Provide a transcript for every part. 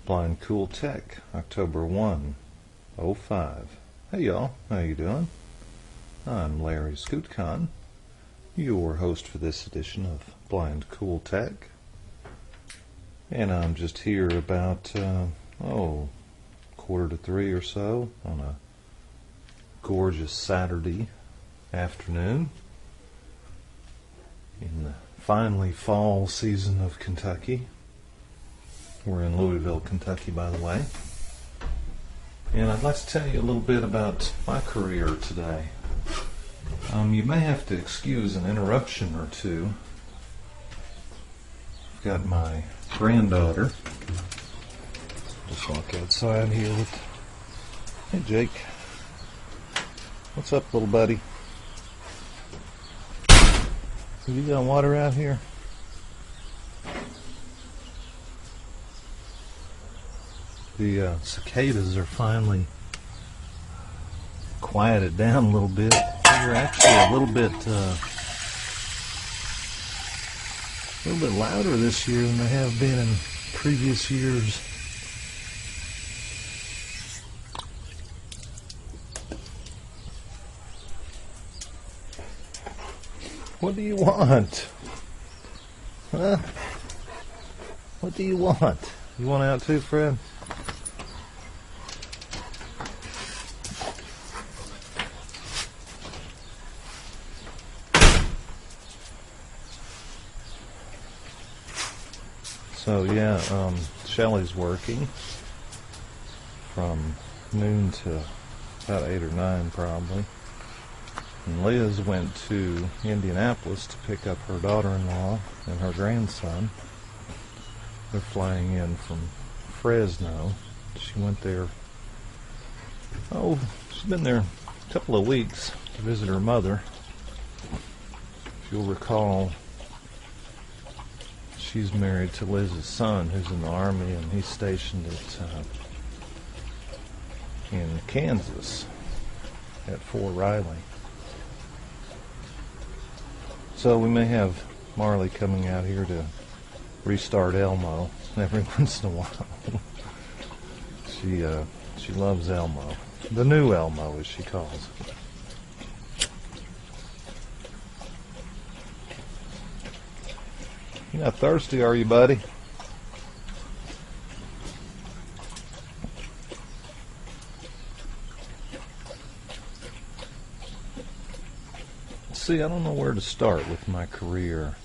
Blind Cool Tech, October 1, '05. Hey y'all, how you doing? I'm Larry Skutchan, your host for this edition of Blind Cool Tech. And I'm just here about, 2:45 or so on a gorgeous Saturday afternoon in the finally fall season of Kentucky. We're in Louisville, Kentucky, by the way. And I'd like to tell you a little bit about my career today. You may have to excuse an interruption or two. I've got my granddaughter. Just walk outside here with... Hey, Jake. What's up, little buddy? You got water out here? The cicadas are finally quieted down a little bit. They're actually a little bit louder this year than they have been in previous years. What do you want? Huh? What do you want? You want out too, Fred? So yeah, Shelley's working from noon to about 8 or 9 probably. And Liz went to Indianapolis to pick up her daughter-in-law and her grandson. They're flying in from Fresno. She went there, she's been there a couple of weeks to visit her mother. If you'll recall, she's married to Liz's son, who's in the Army, and he's stationed in Kansas at Fort Riley. So we may have Marley coming out here to restart Elmo every once in a while. She loves Elmo. The new Elmo, as she calls it. You're not thirsty, are you, buddy? See, I don't know where to start with my career.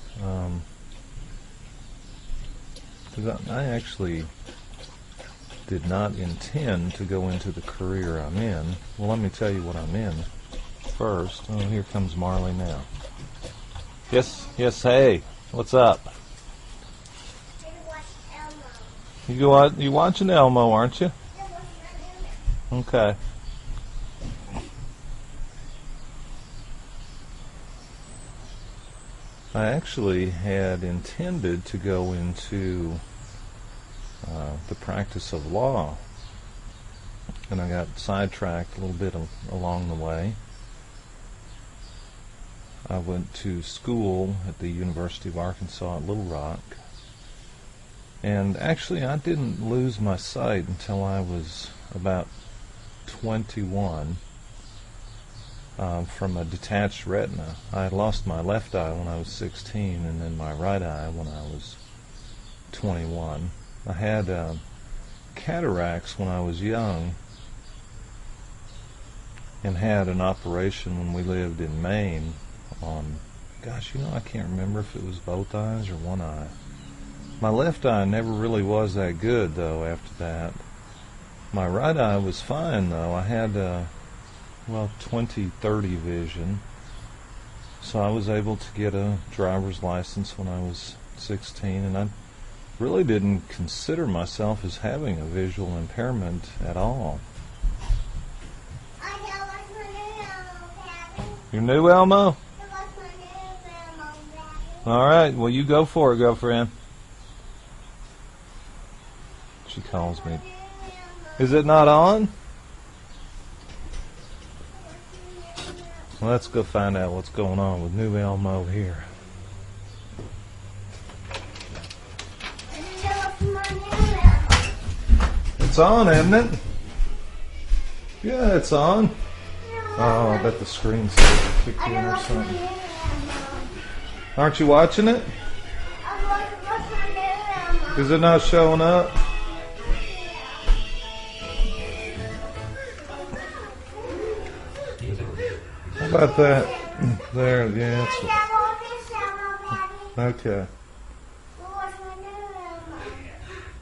Because I actually did not intend to go into the career I'm in. Well, let me tell you what I'm in first. Oh, here comes Marley now. Yes, hey, what's up? You watching Elmo, aren't you? Okay. I actually had intended to go into the practice of law, and I got sidetracked a little bit along the way. I went to school at the University of Arkansas at Little Rock, and actually I didn't lose my sight until I was about 21. From a detached retina. I had lost my left eye when I was 16, and then my right eye when I was 21. I had cataracts when I was young, and had an operation when we lived in Maine on, I can't remember if it was both eyes or one eye. My left eye never really was that good, though, after that. My right eye was fine, though. I had 20/30 vision, so I was able to get a driver's license when I was 16, and I really didn't consider myself as having a visual impairment at all. Your new Elmo? Alright, well, you go for it, girlfriend. She calls me. Is it not on? Well, let's go find out what's going on with new Elmo here. It's on, isn't it? Yeah, it's on. Oh, I bet the screensaver kicked in or something. Aren't you watching it? Is it not showing up? How about that? There, yeah. Okay.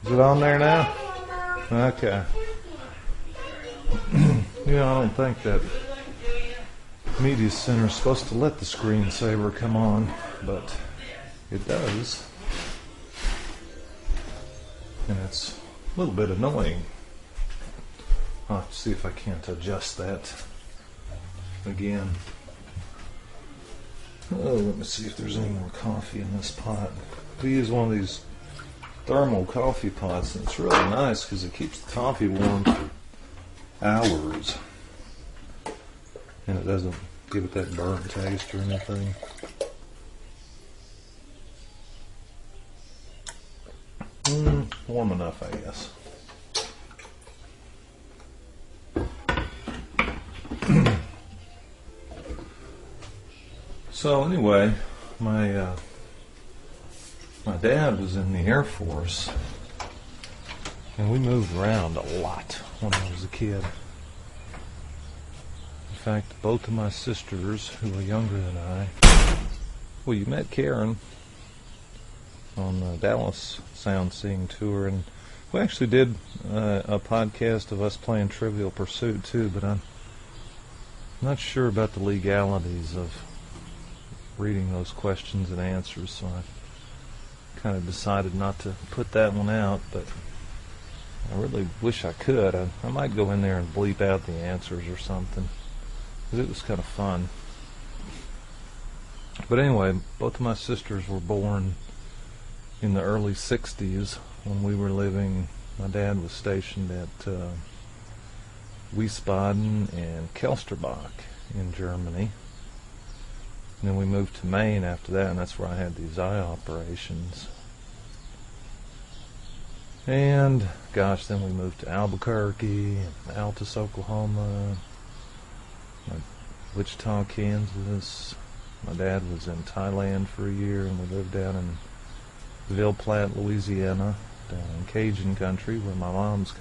Is it on there now? Okay. Yeah, I don't think that media center is supposed to let the screensaver come on, but it does. And it's a little bit annoying. I'll have to see if I can't adjust that again. Oh, let me see if there's any more coffee in this pot. We use one of these thermal coffee pots, and it's really nice because it keeps the coffee warm for hours. And it doesn't give it that burnt taste or anything. Warm enough, I guess. So anyway, my dad was in the Air Force, and we moved around a lot when I was a kid. In fact, both of my sisters, who are younger than I, well, you met Karen on the Dallas Sound Seeing Tour, and we actually did a podcast of us playing Trivial Pursuit too, but I'm not sure about the legalities of reading those questions and answers, so I kind of decided not to put that one out, but I really wish I could. I might go in there and bleep out the answers or something, because it was kind of fun. But anyway, both of my sisters were born in the early 60s when we were living. My dad was stationed at Wiesbaden and Kelsterbach in Germany. And then we moved to Maine after that, and that's where I had these eye operations. And, gosh, then we moved to Albuquerque, and Altus, Oklahoma, Wichita, Kansas. My dad was in Thailand for a year, and we lived down in Ville Platte, Louisiana, down in Cajun country, where my mom's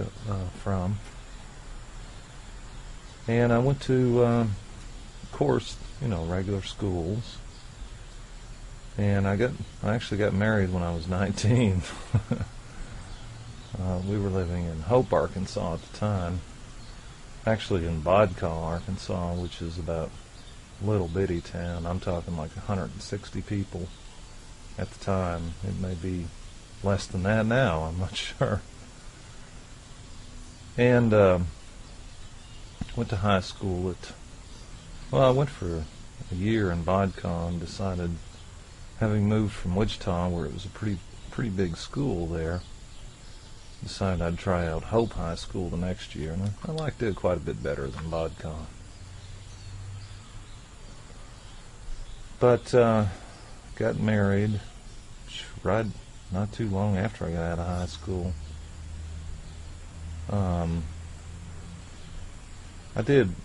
from. And I went to, of course, regular schools. And I actually got married when I was 19. We were living in Hope, Arkansas at the time. Actually in Bodcall, Arkansas, which is about a little bitty town. I'm talking like 160 people at the time. It may be less than that now, I'm not sure. And went to high school I went for a year in Bodcall and decided, having moved from Wichita, where it was a pretty big school there, decided I'd try out Hope High School the next year, and I liked it quite a bit better than Bodcall. But got married right not too long after I got out of high school.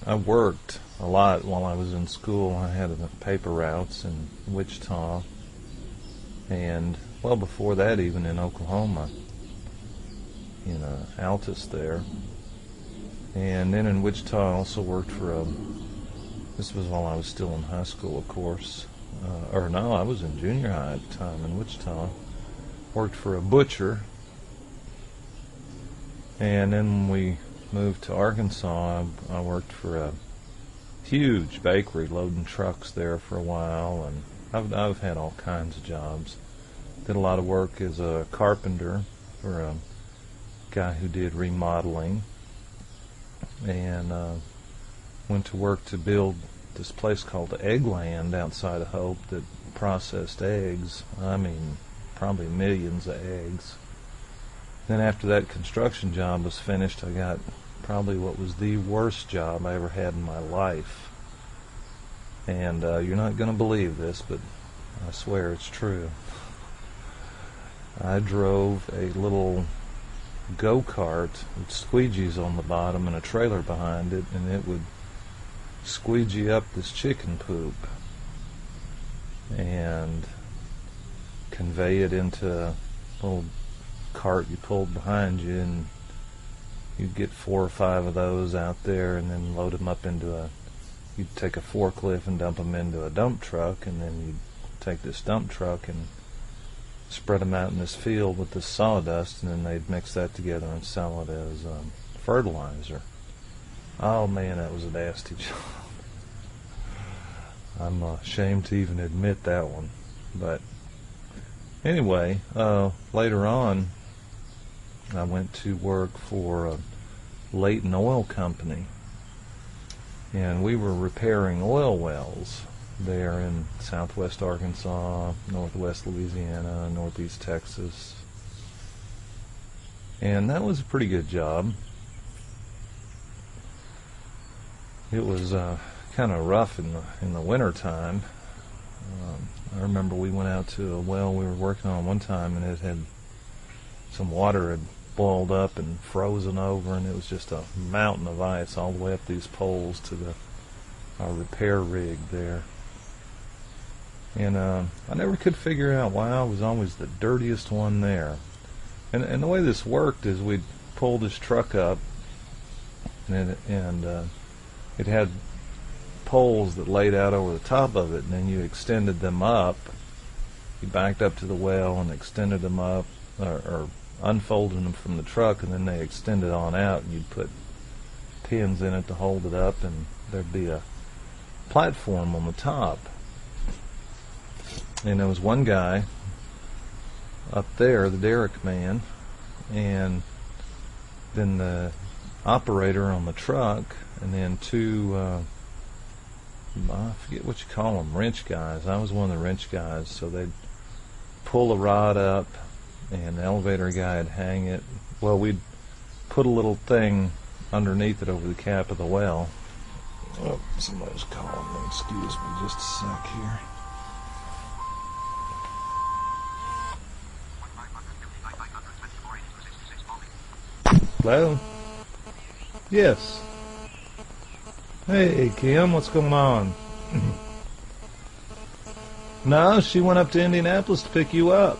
I worked a lot while I was in school. I had paper routes in Wichita, and well before that even in Oklahoma, in Altus there. And then in Wichita I also worked for this was while I was still in high school, of course. I was in junior high at the time in Wichita. Worked for a butcher. And then when we moved to Arkansas, I worked for a huge bakery loading trucks there for a while, and I've had all kinds of jobs. Did a lot of work as a carpenter for a guy who did remodeling, and went to work to build this place called Eggland outside of Hope that processed eggs. I mean, probably millions of eggs. Then after that construction job was finished, I got probably what was the worst job I ever had in my life. And you're not going to believe this, but I swear it's true. I drove a little go-kart with squeegees on the bottom and a trailer behind it, and it would squeegee up this chicken poop and convey it into a little cart you pulled behind you, and you'd get 4 or 5 of those out there and then load them up into you'd take a forklift and dump them into a dump truck, and then you'd take this dump truck and spread them out in this field with this sawdust, and then they'd mix that together and sell it as fertilizer. Oh man, that was a nasty job. I'm ashamed to even admit that one. But anyway, later on, I went to work for a Leighton Oil Company, and we were repairing oil wells there in southwest Arkansas, northwest Louisiana, northeast Texas. And that was a pretty good job. It was kind of rough in the winter time. I remember we went out to a well we were working on one time, and it had some water had boiled up and frozen over, and it was just a mountain of ice all the way up these poles to our repair rig there. And I never could figure out why I was always the dirtiest one there. And the way this worked is we'd pull this truck up, and it had poles that laid out over the top of it, and then you extended them up. You backed up to the well and extended them up, or unfolded them from the truck, and then they extended on out, and you'd put pins in it to hold it up, and there'd be a platform on the top. And there was one guy up there, the derrick man, and then the operator on the truck, and then 2 I forget what you call them, wrench guys. I was one of the wrench guys. So they'd pull a rod up, and the elevator guy would hang it. Well, we'd put a little thing underneath it over the cap of the well. Oh, somebody's calling me. Excuse me just a sec here. Hello? Yes. Hey, Kim, what's going on? No, she went up to Indianapolis to pick you up.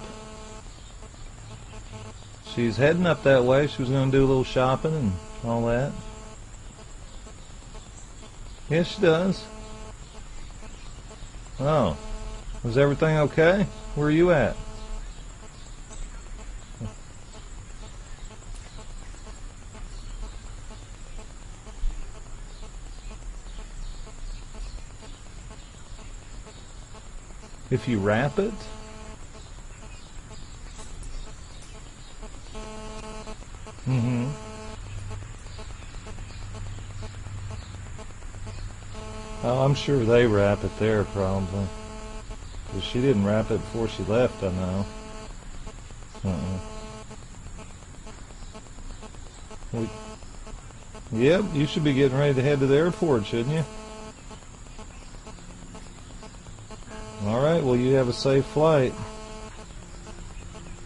She's heading up that way. She was going to do a little shopping and all that. Yes, she does. Oh. Was everything okay? Where are you at? If you wrap it? Mm-hmm. Oh, I'm sure they wrap it there, probably. Because she didn't wrap it before she left, I know. Yep, you should be getting ready to head to the airport, shouldn't you? All right, well, you have a safe flight.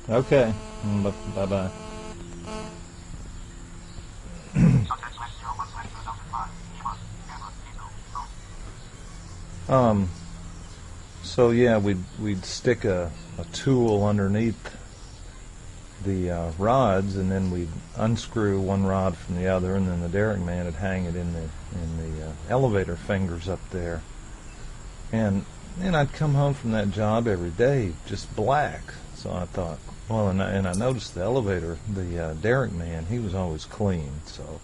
Okay, bye-bye. So yeah, we'd stick a tool underneath the rods, and then we'd unscrew one rod from the other, and then the derrick man would hang it in the elevator fingers up there. And I'd come home from that job every day just black. So I thought, well, and I noticed the elevator, the derrick man, he was always clean. So,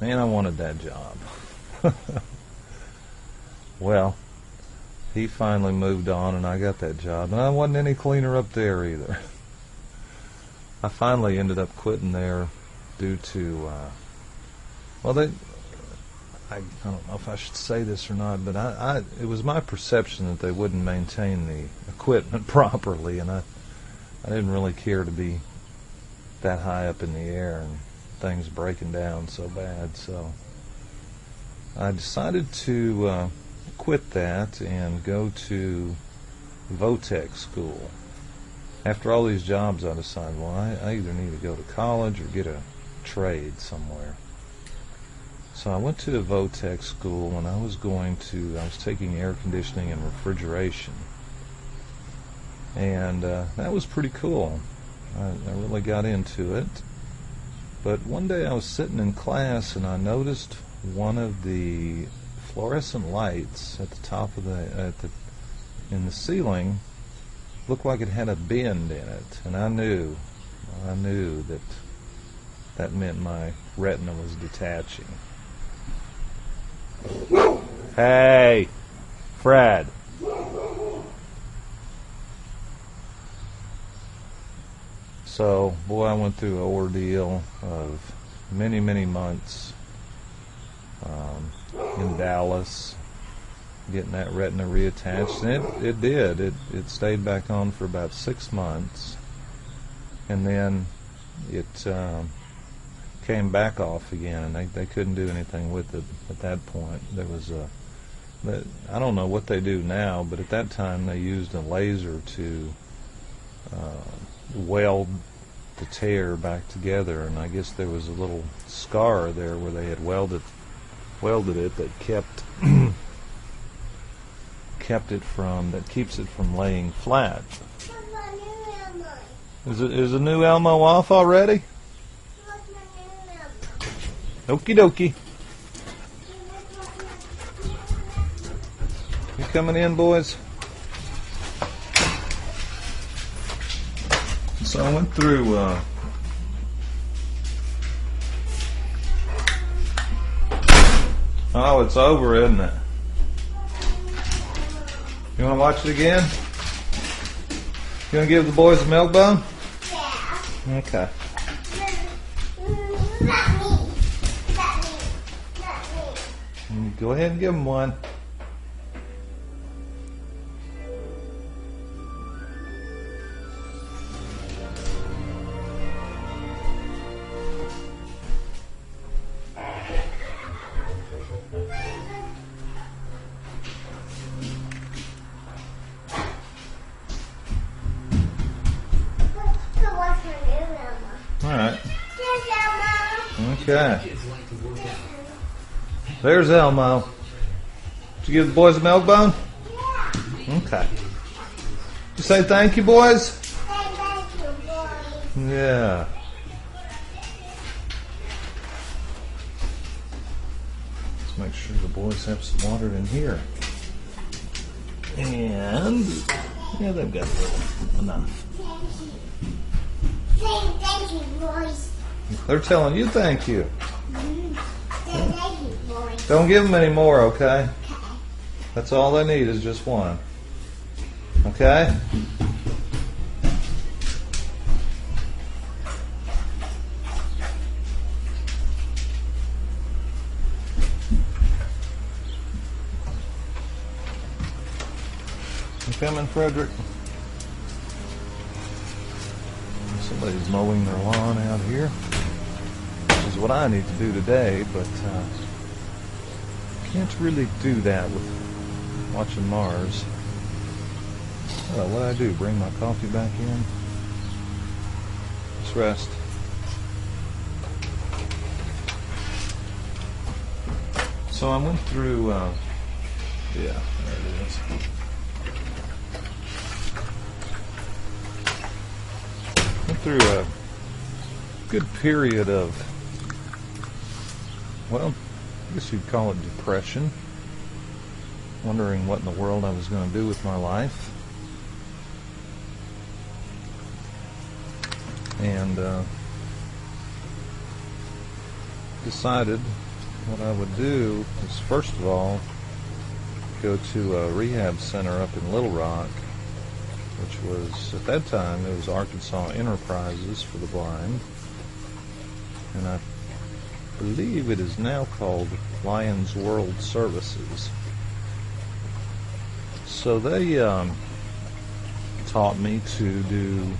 man, I wanted that job. Well, he finally moved on, and I got that job, and I wasn't any cleaner up there either. I finally ended up quitting there due to, well, I don't know if I should say this or not, but it was my perception that they wouldn't maintain the equipment properly, and I didn't really care to be that high up in the air and things breaking down so bad. So I decided to quit that and go to Votech school. after all these jobs, I decided, well, I either need to go to college or get a trade somewhere. So I went to a Votech school, and I was taking air conditioning and refrigeration. And that was pretty cool. I really got into it. But one day I was sitting in class, and I noticed one of the fluorescent lights at the top of in the ceiling looked like it had a bend in it, and I knew that meant my retina was detaching. Hey, Fred. So, boy, I went through an ordeal of many, many months in Dallas, getting that retina reattached, and it did. It stayed back on for about 6 months, and then it came back off again, and they couldn't do anything with it at that point. There was I don't know what they do now, but at that time they used a laser to weld the tear back together, and I guess there was a little scar there where they had welded it that keeps it from laying flat. Is a new Elmo off already? Okie dokie. You coming in, boys? So I went through oh, it's over, isn't it? You want to watch it again? You want to give the boys a milk bone? Yeah. Okay. Go ahead and give them one. All right. Okay. There's Elmo. Did you give the boys a milk bone? Yeah. Okay. You say thank you, boys? Thank you, boys. Yeah. Let's make sure the boys have some water in here. And yeah, they've got enough. Say thank you, boys. They're telling you thank you. Say thank you, boys. Don't give them any more, okay? Okay. That's all they need is just one. Okay? You coming, Frederick? Somebody's mowing their lawn out here, which is what I need to do today, but can't really do that with watching Mars. What I do? Bring my coffee back in? Let's rest. So I went through, yeah, there it is. Went through a good period of, well, I guess you'd call it depression, wondering what in the world I was going to do with my life. And decided what I would do is, first of all, go to a rehab center up in Little Rock, which was, at that time, it was Arkansas Enterprises for the Blind, and I believe it is now called Lions World Services. So they taught me to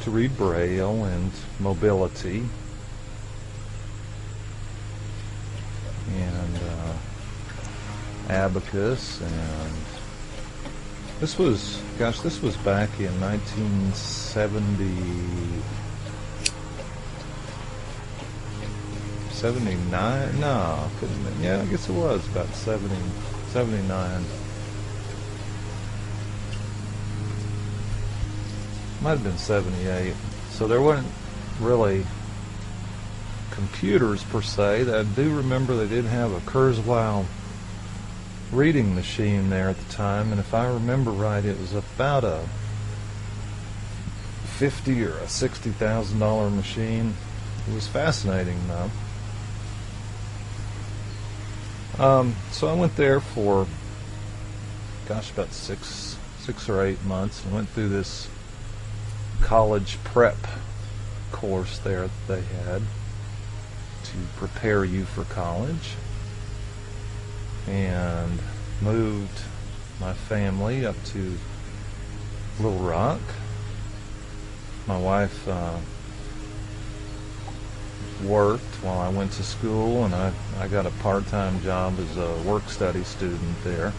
read Braille and mobility, and abacus and This was back in 1970, 79? No, couldn't have been. Yeah, I guess it was about 70, 79. Might have been 78. So there weren't really computers per se. I do remember they did have a Kurzweil reading machine there at the time, and if I remember right, it was about a $50,000 or a $60,000 machine. It was fascinating, though. So I went there for, about six or 8 months, and went through this college prep course there that they had to prepare you for college, and moved my family up to Little Rock. My wife worked while I went to school, and I got a part-time job as a work-study student there.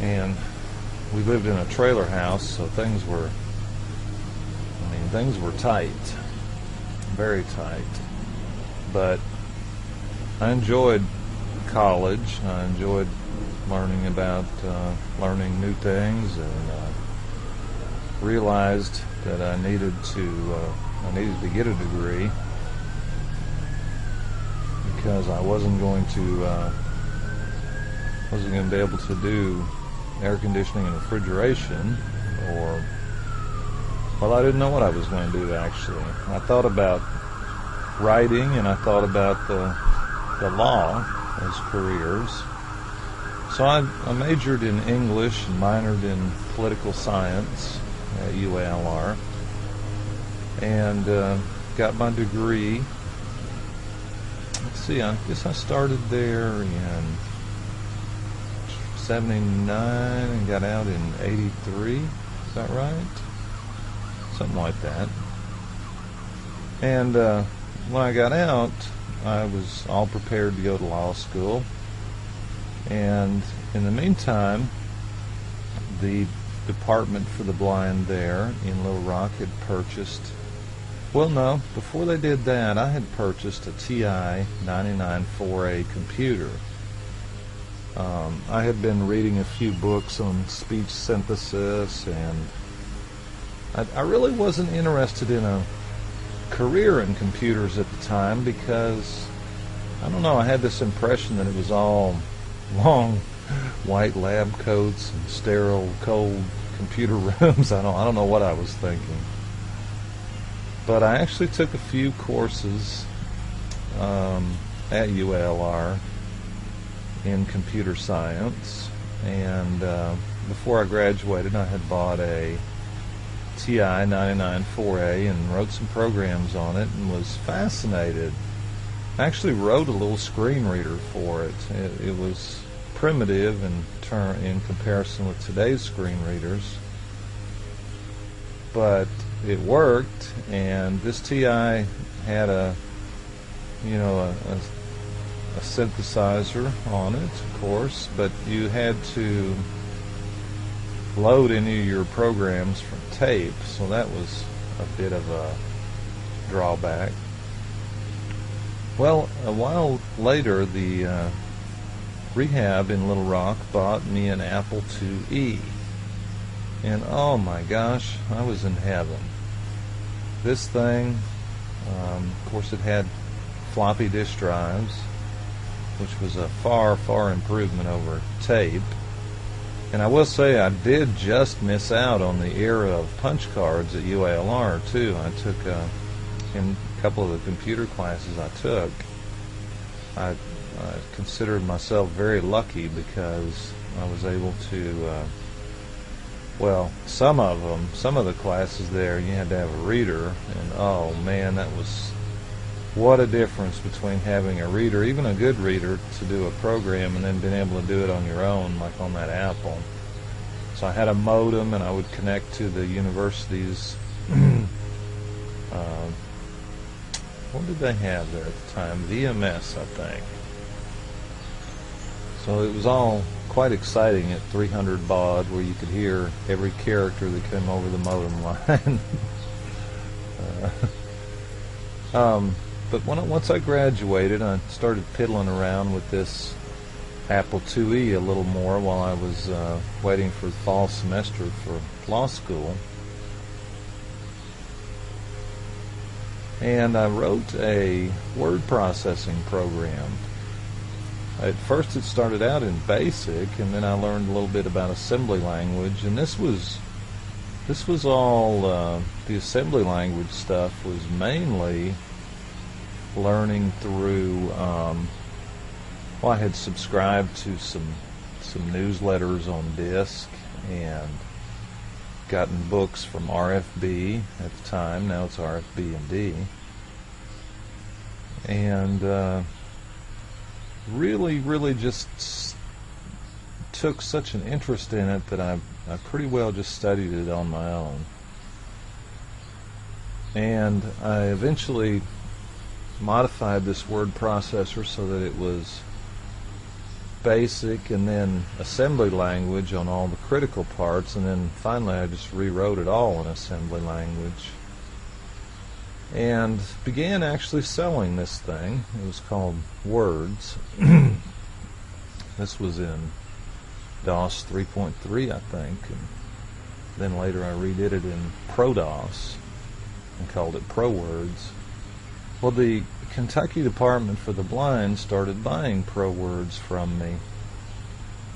And we lived in a trailer house, so things were tight, very tight. But I enjoyed college. I enjoyed learning new things, and realized that I needed to get a degree, because I wasn't going to be able to do air conditioning and refrigeration, I didn't know what I was going to do, actually. I thought about writing, and I thought about the law as careers. So I majored in English and minored in political science at UALR, and got my degree. Let's see, I guess I started there in 79 and got out in 83. Is that right? Something like that. And when I got out, I was all prepared to go to law school. And in the meantime, the Department for the Blind there in Little Rock had purchased, well, no, before they did that, I had purchased a TI 99-4A computer. I had been reading a few books on speech synthesis, and I really wasn't interested in a career in computers at the time, because, I don't know, I had this impression that it was all long white lab coats and sterile, cold computer rooms. I don't know what I was thinking. But I actually took a few courses at UALR in computer science, and before I graduated, I had bought a TI 99-4A and wrote some programs on it, and was fascinated. I actually wrote a little screen reader for it. It was primitive in comparison with today's screen readers, but it worked. And this TI had a synthesizer on it, of course, but you had to load any of your programs from tape, so that was a bit of a drawback. Well, a while later, the rehab in Little Rock bought me an Apple IIe, and oh my gosh, I was in heaven. This thing, of course, it had floppy disk drives, which was a far improvement over tape. And I will say, I did just miss out on the era of punch cards at UALR too. I took in a couple of the computer classes I took, I considered myself very lucky, because I was able to some of the classes there, you had to have a reader, and oh man, what a difference between having a reader, even a good reader, to do a program, and then being able to do it on your own, like on that Apple. So I had a modem, and I would connect to the university's what did they have there at the time? VMS, I think. So it was all quite exciting at 300 baud, where you could hear every character that came over the modem line. But once I graduated, I started piddling around with this Apple IIe a little more while I was waiting for the fall semester for law school. And I wrote a word processing program. At first it started out in BASIC, and then I learned a little bit about assembly language, and this was all the assembly language stuff was mainly learning through well, I had subscribed to some newsletters on disc and gotten books from RFB at the time. Now it's RFB and D, and really just took such an interest in it that I pretty well just studied it on my own. And I eventually modified this word processor so that it was basic and then assembly language on all the critical parts, and then finally I just rewrote it all in assembly language and began actually selling this thing. It was called Words. This was in DOS 3.3, I think, and then later I redid it in ProDOS and called it ProWords. Well, the Kentucky Department for the Blind started buying ProWords from me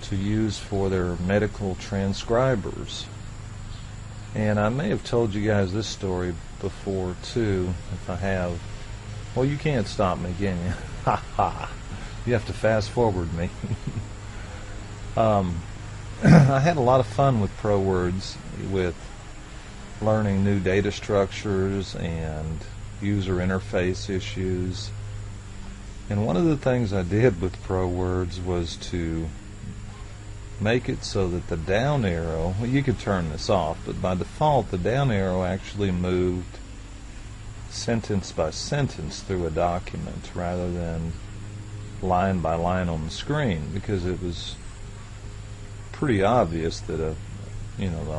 to use for their medical transcribers. And I may have told you guys this story before too. If I have, well, you can't stop me, can you? Ha ha. You have to fast forward me. I had a lot of fun with ProWords, with learning new data structures and user interface issues. And one of the things I did with ProWords was to make it so that the down arrow, well, you could turn this off, but by default the down arrow actually moved sentence by sentence through a document rather than line by line on the screen, because it was pretty obvious that a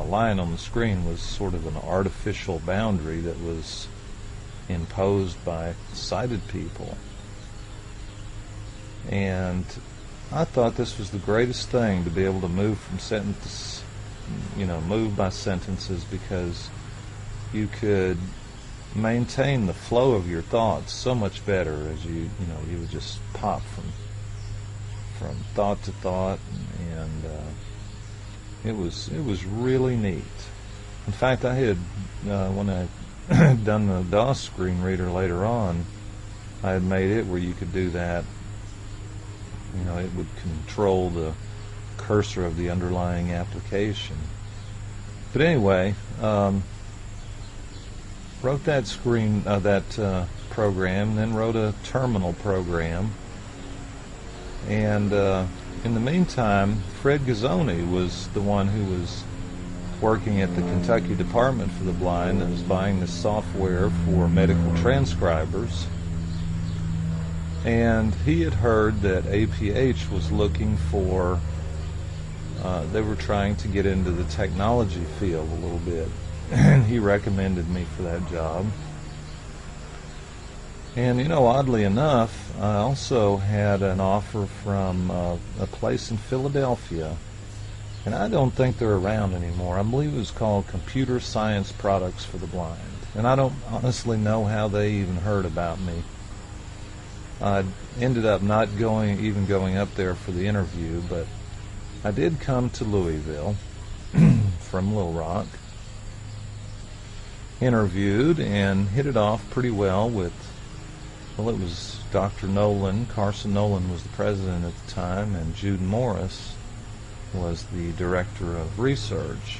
line on the screen was sort of an artificial boundary that was imposed by sighted people. And I thought this was the greatest thing, to be able to move from sentence, move by sentences, because you could maintain the flow of your thoughts so much better as you would just pop from thought to thought, and it was really neat. In fact, I had when I had done the DOS screen reader later on, I had made it where you could do that. It would control the cursor of the underlying application. But anyway, wrote that program, then wrote a terminal program, and in the meantime, Fred Gazzoni was the one who was working at the Kentucky Department for the Blind that was buying this software for medical transcribers. And he had heard that APH was looking for, they were trying to get into the technology field a little bit, and he recommended me for that job. And oddly enough, I also had an offer from a place in Philadelphia, and I don't think they're around anymore. I believe it was called Computer Science Products for the Blind, and I don't honestly know how they even heard about me. I ended up not going up there for the interview, but I did come to Louisville from Little Rock, interviewed, and hit it off pretty well with, it was Dr. Nolan. Carson Nolan was the president at the time, and Jude Morris was the director of research.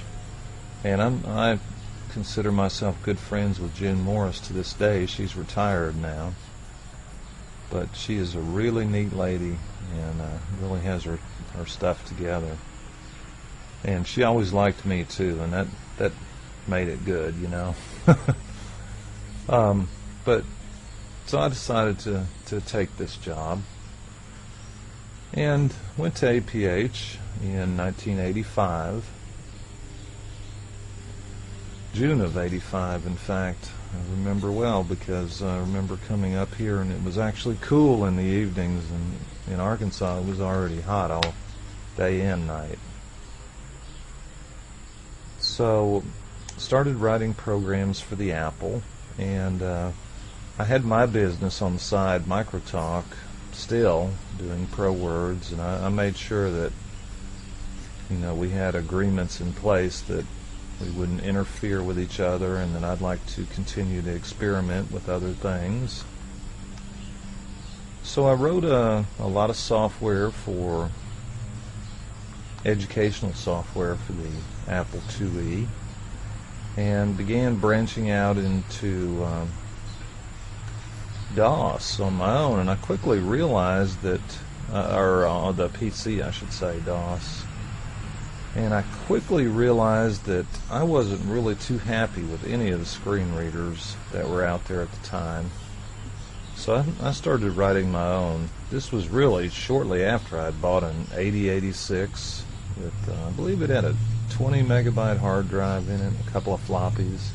And I consider myself good friends with June Morris to this day. She's retired now, but she is a really neat lady and really has her stuff together. And she always liked me too, and that made it good, But so I decided to take this job, and went to APH in 1985. June of 85, in fact. I remember well because I remember coming up here and it was actually cool in the evenings, and in Arkansas it was already hot all day and night. So started writing programs for the Apple, and I had my business on the side, MicroTalk, still doing ProWords, and I made sure that we had agreements in place that we wouldn't interfere with each other, and that I'd like to continue to experiment with other things. So I wrote a lot of software for educational software for the Apple IIe, and began branching out into DOS on my own, and I quickly realized that, or the PC I should say, DOS. And I quickly realized that I wasn't really too happy with any of the screen readers that were out there at the time. So I started writing my own. This was really shortly after I'd bought an 8086 with, I believe it had a 20 megabyte hard drive in it, a couple of floppies.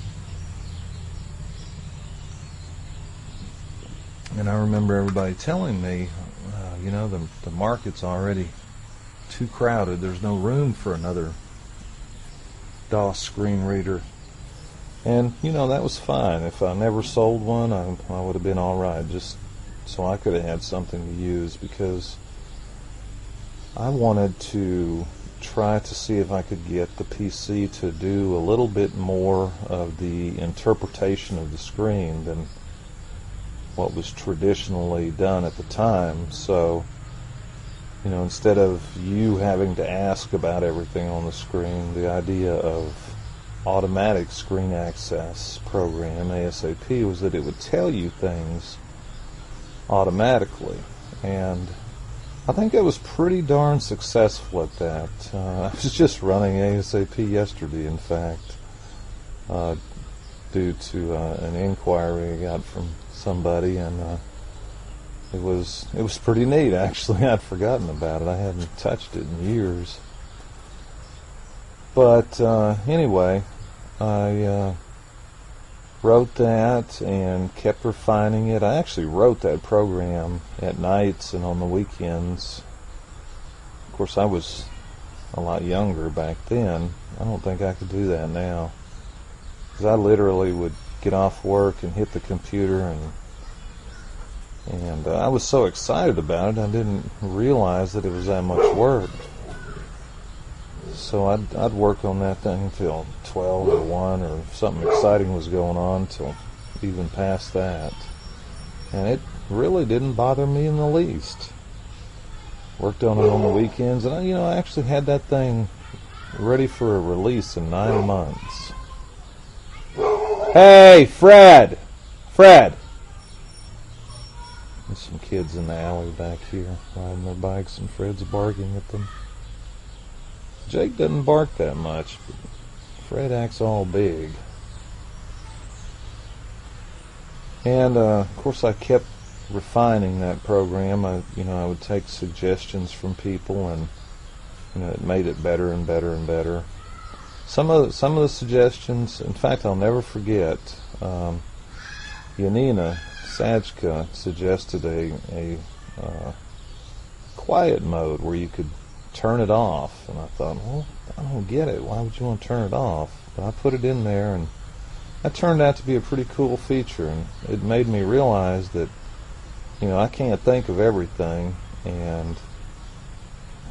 And I remember everybody telling me, the market's already too crowded. There's no room for another DOS screen reader. And, that was fine. If I never sold one, I would have been all right, just so I could have had something to use, because I wanted to try to see if I could get the PC to do a little bit more of the interpretation of the screen than what was traditionally done at the time. So, instead of you having to ask about everything on the screen, the idea of automatic screen access program, ASAP, was that it would tell you things automatically. And I think I was pretty darn successful at that. I was just running ASAP yesterday, in fact, due to an inquiry I got from somebody, and it was pretty neat, actually. I'd forgotten about it. I hadn't touched it in years. But anyway, I wrote that and kept refining it. I actually wrote that program at nights and on the weekends. Of course, I was a lot younger back then. I don't think I could do that now, because I literally would get off work and hit the computer, and I was so excited about it, I didn't realize that it was that much work. So I'd work on that thing till 12 or 1, or something exciting was going on, till even past that. And it really didn't bother me in the least. Worked on it on the weekends, and I actually had that thing ready for a release in 9 months. Hey, Fred! Fred! There's some kids in the alley back here riding their bikes, and Fred's barking at them. Jake doesn't bark that much, but Fred acts all big. And of course, I kept refining that program. I would take suggestions from people, and it made it better and better and better. Some of the suggestions, in fact, I'll never forget. Yanina Sajka suggested a quiet mode where you could turn it off, and I thought, well, I don't get it. Why would you want to turn it off? But I put it in there, and that turned out to be a pretty cool feature, and it made me realize that I can't think of everything, and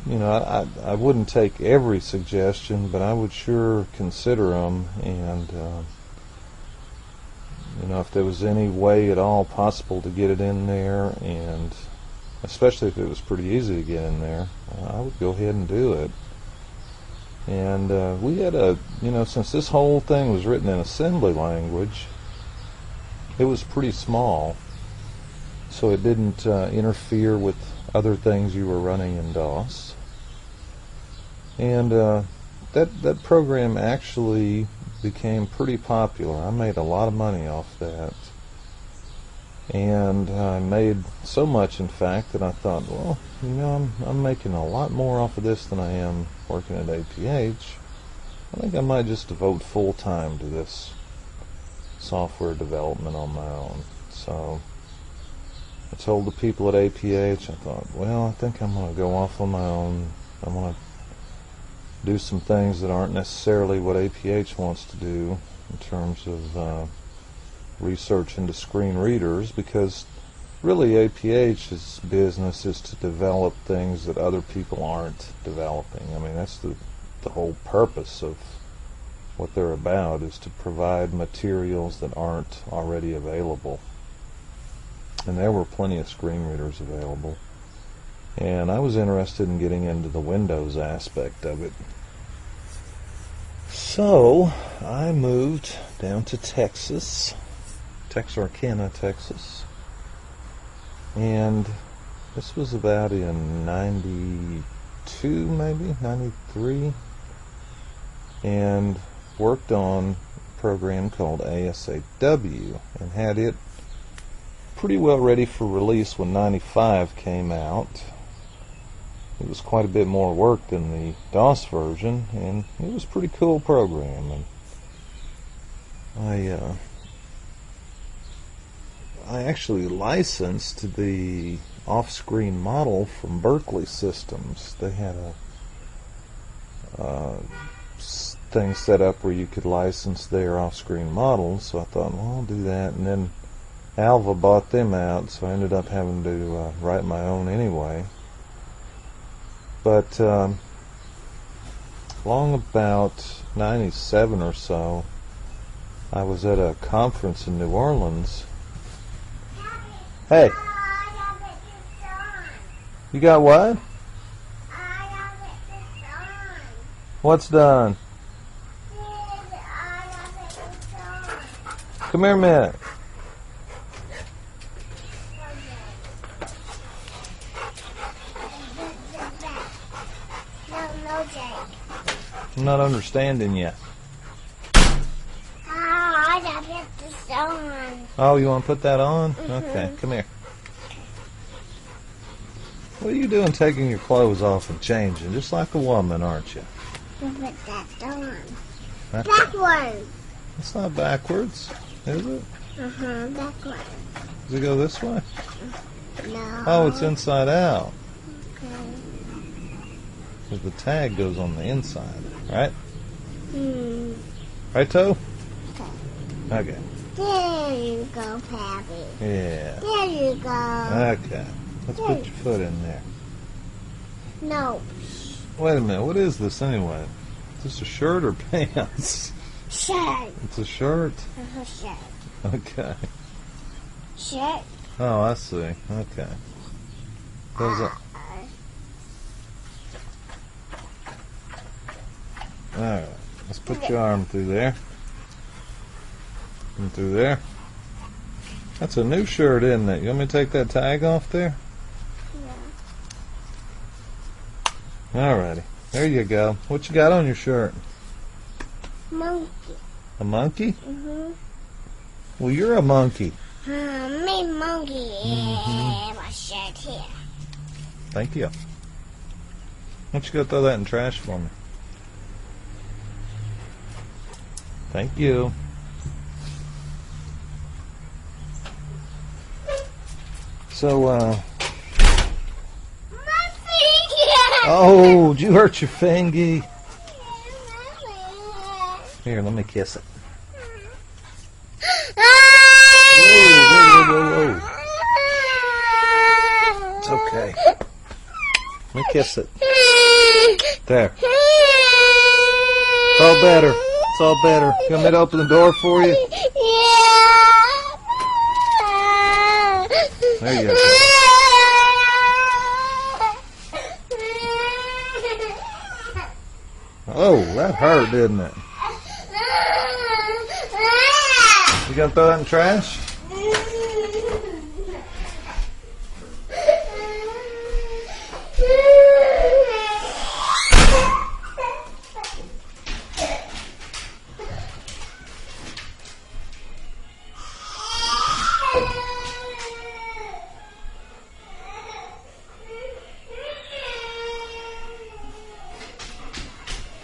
I wouldn't take every suggestion, but I would sure consider them, and if there was any way at all possible to get it in there, and especially if it was pretty easy to get in there, I would go ahead and do it. And we had since this whole thing was written in assembly language, it was pretty small, so it didn't interfere with other things you were running in DOS. And that program actually became pretty popular. I made a lot of money off that. And I made so much, in fact, that I thought, well, I'm making a lot more off of this than I am working at APH. I think I might just devote full time to this software development on my own. So I told the people at APH, I thought, well, I think I'm going to go off on my own. I'm going to do some things that aren't necessarily what APH wants to do in terms of research into screen readers, because really APH's business is to develop things that other people aren't developing. I mean, that's the whole purpose of what they're about, is to provide materials that aren't already available. And there were plenty of screen readers available. And I was interested in getting into the Windows aspect of it. So I moved down to Texarkana, Texas. And this was about in 92, maybe, 93. And worked on a program called ASAW and had it pretty well ready for release when 95 came out. It was quite a bit more work than the DOS version, and it was a pretty cool program. And I actually licensed the off-screen model from Berkeley Systems. They had a thing set up where you could license their off-screen models, so I thought, well, I'll do that. And then Alva bought them out, so I ended up having to write my own anyway. But long about 97 or so, I was at a conference in New Orleans. Hey, you got what? What's done? Come here a minute. No, Jake. I'm not understanding yet. I gotta get this on. Oh, you want to put that on? Mm-hmm. Okay, come here. What are you doing taking your clothes off and changing? Just like a woman, aren't you? Put that on. That's, Backwards. it's not backwards, is it? Backwards. Does it go this way? No. Oh, it's inside out. Okay. Because the tag goes on the inside, right? Right, Toe? Okay. There you go, Pappy. Yeah. There you go. Okay. Let's put your foot in there. No. Wait a minute. What is this anyway? Is this a shirt or pants? Shirt. It's a shirt? Shirt. Okay. Shirt. Oh, I see. Okay. Goes up. Alright. Let's put your arm through there. And through there. That's a new shirt, isn't it? You want me to take that tag off there? Yeah. Alrighty. There you go. What you got on your shirt? Monkey. A monkey? Mm-hmm. Well, you're a monkey. Me monkey. Mhm. My shirt here. Thank you. Why don't you go throw that in the trash for me? Thank you. So, My finger. oh, did you hurt your fingy? Here, let me kiss it. Whoa, whoa, whoa, whoa, whoa. It's okay. Let me kiss it. There. It's all better. It's all better. You want me to open the door for you? There you go. Oh, that hurt, didn't it? You gonna throw that in the trash?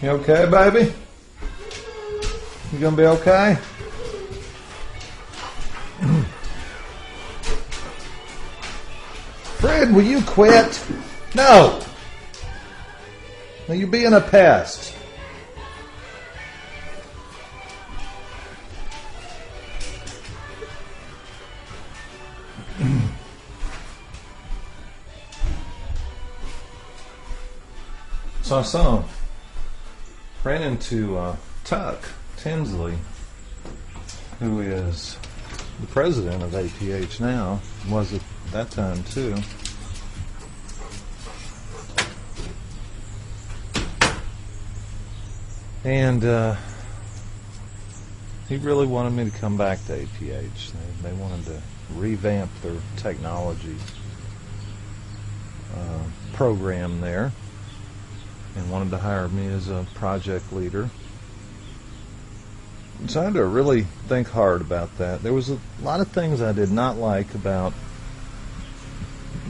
You okay, baby? You gonna be okay? Fred, will you quit? No! Now you're being a pest. So I ran into Tuck Tinsley, who is the president of APH now, was at that time too. And he really wanted me to come back to APH. They wanted to revamp their technology program there, and wanted to hire me as a project leader. So I had to really think hard about that. There was a lot of things I did not like about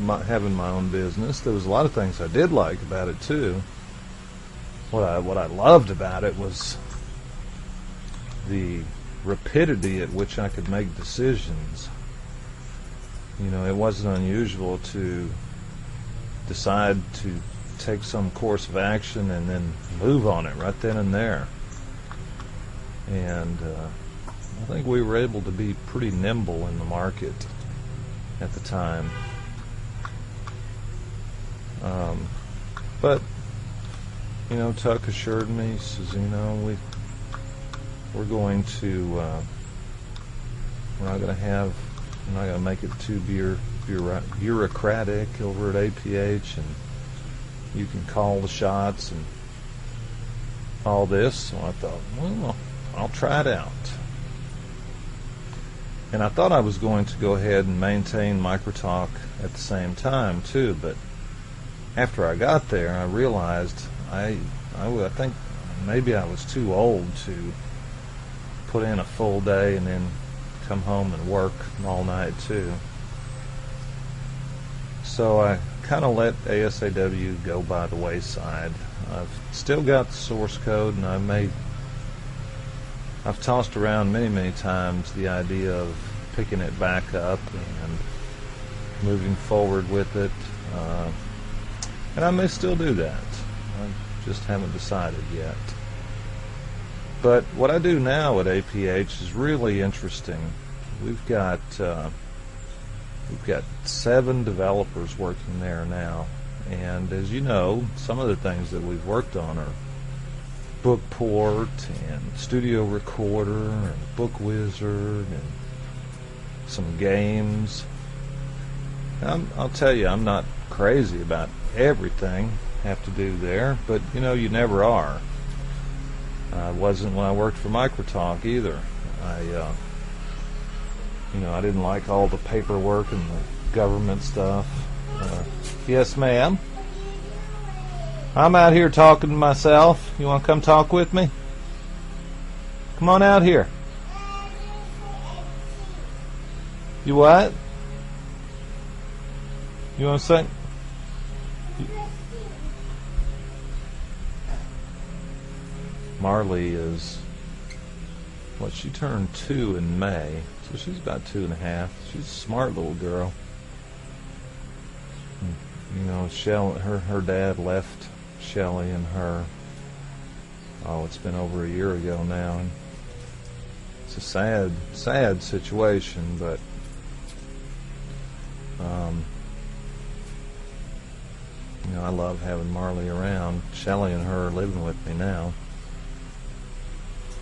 having my own business. There was a lot of things I did like about it too. What I loved about it was the rapidity at which I could make decisions. You know, it wasn't unusual to decide to take some course of action and then move on it right then and there. And I think we were able to be pretty nimble in the market at the time. But you know, Tuck assured me, he says, you know, we're going to, we're not going to make it too bureaucratic over at APH, and you can call the shots and all this. So I thought, well, I'll try it out. And I thought I was going to go ahead and maintain Microtalk at the same time too, but after I got there, I realized I think maybe I was too old to put in a full day and then come home and work all night too. So I kind of let ASAW go by the wayside. I've still got the source code, and I've tossed around many times the idea of picking it back up and moving forward with it, and I may still do that. I just haven't decided yet. But what I do now at APH is really interesting. We've got 7 developers working there now, and as you know, some of the things that we've worked on are Bookport and Studio Recorder and Book Wizard and some games. I'll tell you, I'm not crazy about everything I have to do there, but you know, you never are. I wasn't when I worked for Microtalk either. I didn't like all the paperwork and the government stuff. Yes, ma'am. I'm out here talking to myself. You want to come talk with me? Come on out here. You what? You want to say? Marley is, she turned 2 in May, so she's about 2.5. She's a smart little girl. You know, her dad left Shelley and her, it's been over a year ago now, and it's a sad situation, but I love having Marley around. Shelley and her are living with me now,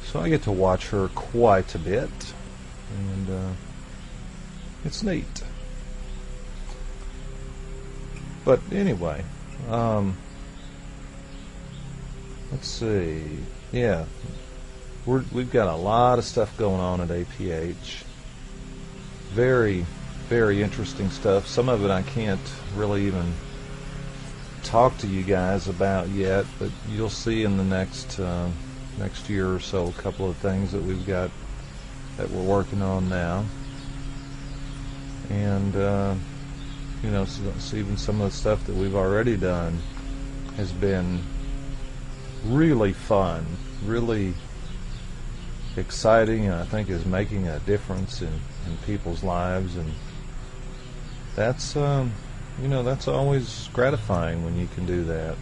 so I get to watch her quite a bit, and it's neat. But anyway, let's see. Yeah, we've got a lot of stuff going on at APH. Very, very interesting stuff. Some of it I can't really even talk to you guys about yet, but you'll see in the next year or so a couple of things that we've got that we're working on now, and so even some of the stuff that we've already done has been really fun, really exciting, and I think is making a difference in people's lives, and that's that's always gratifying when you can do that.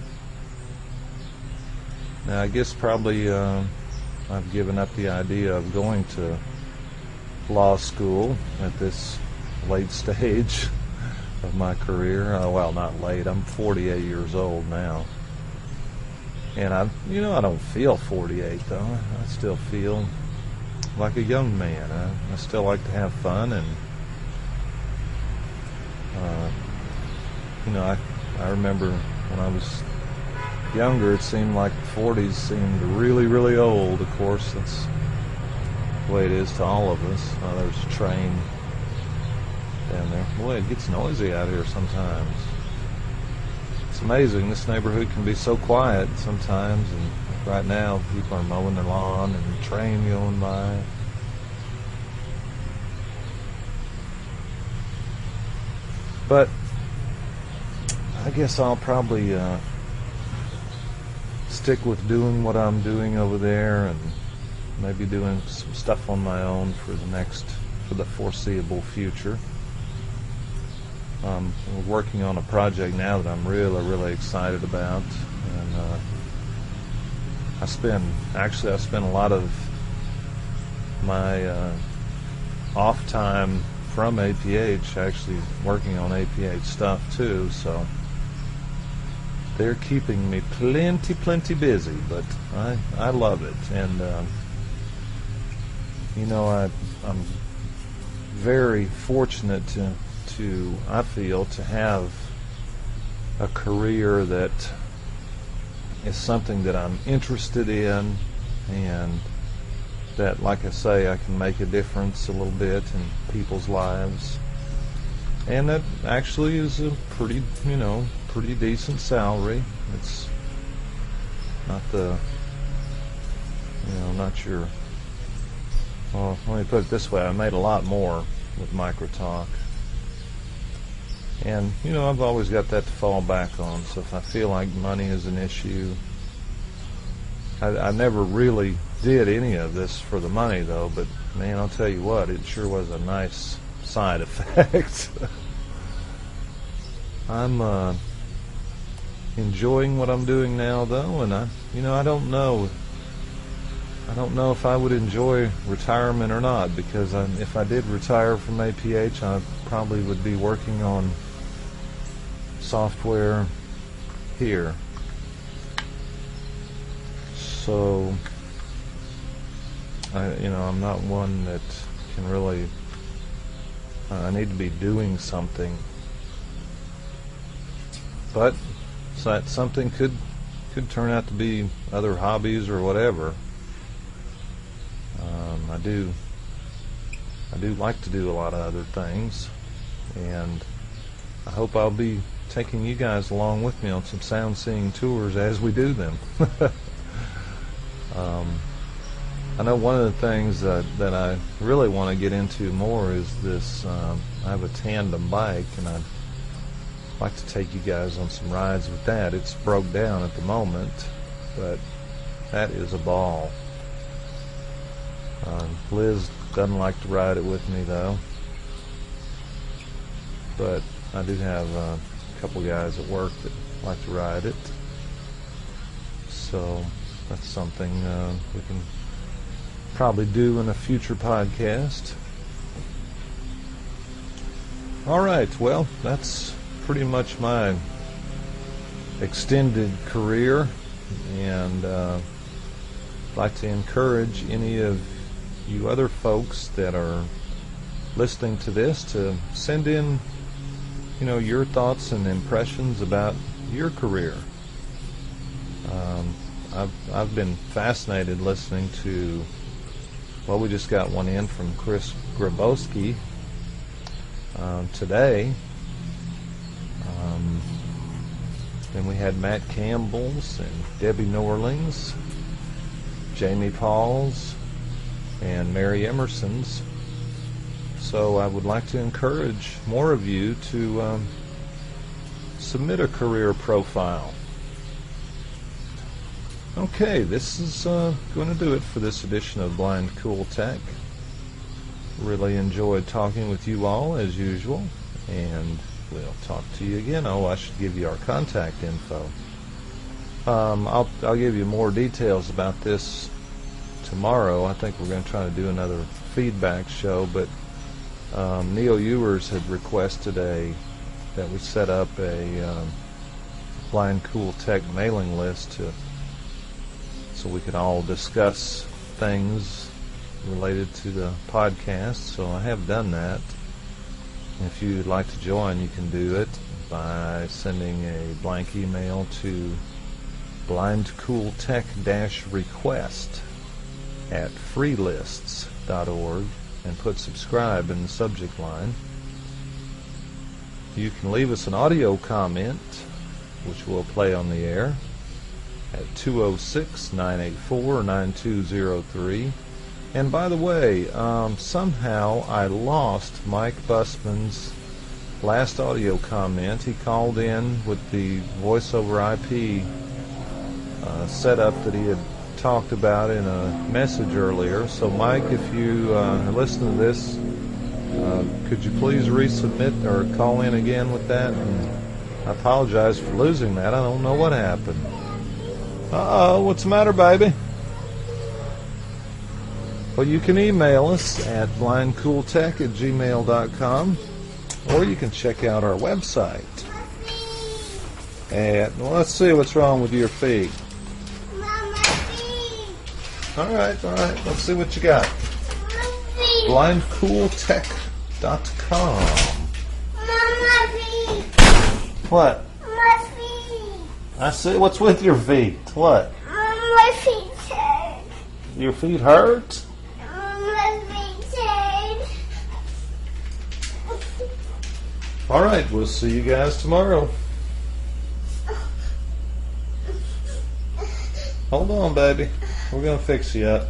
Now, I guess probably I've given up the idea of going to law school at this late stage of my career. Well, not late. I'm 48 years old now, and I don't feel 48 though. I still feel like a young man. I still like to have fun, and I remember when I was younger, it seemed like the 40s seemed really, really old. Of course, that's the way it is to all of us. There's a train down there. Boy, it gets noisy out here sometimes. It's amazing. This neighborhood can be so quiet sometimes, and right now people are mowing their lawn and the train going by. But I guess I'll probably stick with doing what I'm doing over there, and maybe doing some stuff on my own for the foreseeable future. We're working on a project now that I'm really, really excited about, and I spend a lot of my off time from APH actually working on APH stuff too, so they're keeping me plenty busy, but I love it, and I'm very fortunate to I feel to have a career that is something that I'm interested in, and that, like I say, I can make a difference a little bit in people's lives, and that actually is a pretty decent salary. It's not well, let me put it this way, I made a lot more with MicroTalk. And, I've always got that to fall back on, so if I feel like money is an issue, I never really did any of this for the money, though, but, man, I'll tell you what, it sure was a nice side effect. I'm enjoying what I'm doing now, though, and I don't know if I would enjoy retirement or not, because if I did retire from APH, I probably would be working on software here. So, I'm not one that can really. I need to be doing something, but that something could turn out to be other hobbies or whatever. I do like to do a lot of other things, and I hope I'll be taking you guys along with me on some sound seeing tours as we do them. I know one of the things that I really want to get into more is this. I have a tandem bike, and I'd like to take you guys on some rides with that. It's broke down at the moment, but that is a ball. Liz doesn't like to ride it with me, though, but I do have a couple guys at work that like to ride it, so that's something we can probably do in a future podcast. Alright, well, that's pretty much my extended career, and I'd like to encourage any of you other folks that are listening to this to send in your thoughts and impressions about your career. I've been fascinated listening to, well, we just got one in from Chris Grabowski today. Then we had Matt Campbell's and Debbie Norling's, Jamie Paul's, and Mary Emerson's. So I would like to encourage more of you to submit a career profile. Okay, this is going to do it for this edition of Blind Cool Tech. Really enjoyed talking with you all as usual, and we'll talk to you again. Oh, I should give you our contact info. I'll give you more details about this tomorrow. I think we're going to try to do another feedback show, but Neil Ewers had requested that we set up a Blind Cool Tech mailing list so we could all discuss things related to the podcast. So I have done that. If you'd like to join, you can do it by sending a blank email to blindcooltech-request at freelists.org and put subscribe in the subject line. You can leave us an audio comment, which we'll play on the air at 206-984-9203. And by the way, somehow I lost Mike Busman's last audio comment. He called in with the voice over IP setup that he had talked about in a message earlier. So Mike, if you listen to this, could you please resubmit or call in again with that? And I apologize for losing that. I don't know what happened. Uh-oh, what's the matter, baby? Well, you can email us at blindcooltech@gmail.com, or you can check out our website at, well, let's see what's wrong with your feet. Mama feet. All right, let's see what you got. Blindcooltech.com. Mama feet. What? My feet. I see. What's with your feet? What? My feet hurt. Your feet hurt? My feet hurt. All right, we'll see you guys tomorrow. Hold on, baby. We're going to fix you up.